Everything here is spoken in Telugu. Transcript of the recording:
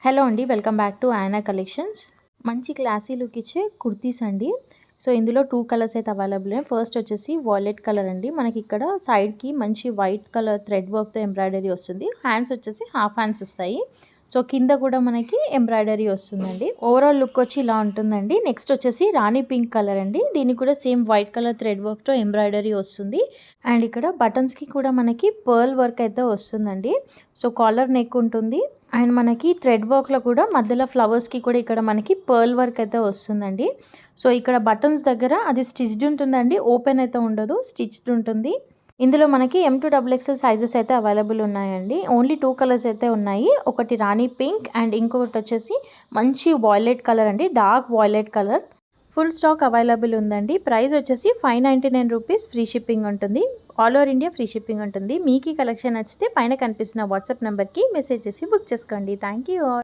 హలో అండి, వెల్కమ్ బ్యాక్ టు ఆయనా కలెక్షన్స్. మంచి క్లాసీ లుక్ ఇచ్చే కుర్తీస్ అండి. సో ఇందులో 2 కలర్స్ అయితే అవైలబుల్. ఫస్ట్ వచ్చేసి వాలెట్ కలర్ అండి. మనకి ఇక్కడ సైడ్కి మంచి వైట్ కలర్ థ్రెడ్ వర్క్తో ఎంబ్రాయిడరీ వస్తుంది. హ్యాండ్స్ వచ్చేసి హాఫ్ హ్యాండ్స్ వస్తాయి. సో కింద కూడా మనకి ఎంబ్రాయిడరీ వస్తుందండి. ఓవరాల్ లుక్ వచ్చి ఇలా ఉంటుందండి. నెక్స్ట్ వచ్చేసి రాణి పింక్ కలర్ అండి. దీనికి కూడా సేమ్ వైట్ కలర్ థ్రెడ్ వర్క్తో ఎంబ్రాయిడరీ వస్తుంది. అండ్ ఇక్కడ బటన్స్కి కూడా మనకి పర్ల్ వర్క్ అయితే వస్తుందండి. సో కాలర్ నెక్ ఉంటుంది. అండ్ మనకి థ్రెడ్ వర్క్లో కూడా మధ్యలో ఫ్లవర్స్కి కూడా ఇక్కడ మనకి పర్ల్ వర్క్ అయితే వస్తుందండి. సో ఇక్కడ బటన్స్ దగ్గర అది స్టిచ్డ్ ఉంటుందండి, ఓపెన్ అయితే ఉండదు, స్టిచ్డ్ ఉంటుంది. ఇందులో మనకి M2 XXL సైజెస్ అయితే అవైలబుల్ ఉన్నాయండి. ఓన్లీ 2 కలర్స్ అయితే ఉన్నాయి. ఒకటి రాణి పింక్ అండ్ ఇంకొకటి వచ్చేసి మంచి వాయిలెట్ కలర్ అండి, dark violet colour. Full stock available ఉందండి. ప్రైస్ వచ్చేసి 599 రూపీస్. ఫ్రీ షిప్పింగ్ ఉంటుంది. All over India free shipping ఉంటుంది. మీకు ఈ కలెక్షన్ నచ్చితే పైన కనిపిస్తున్న వాట్సాప్ నెంబర్కి మెసేజ్ చేసి బుక్ చేసుకోండి. Thank you all.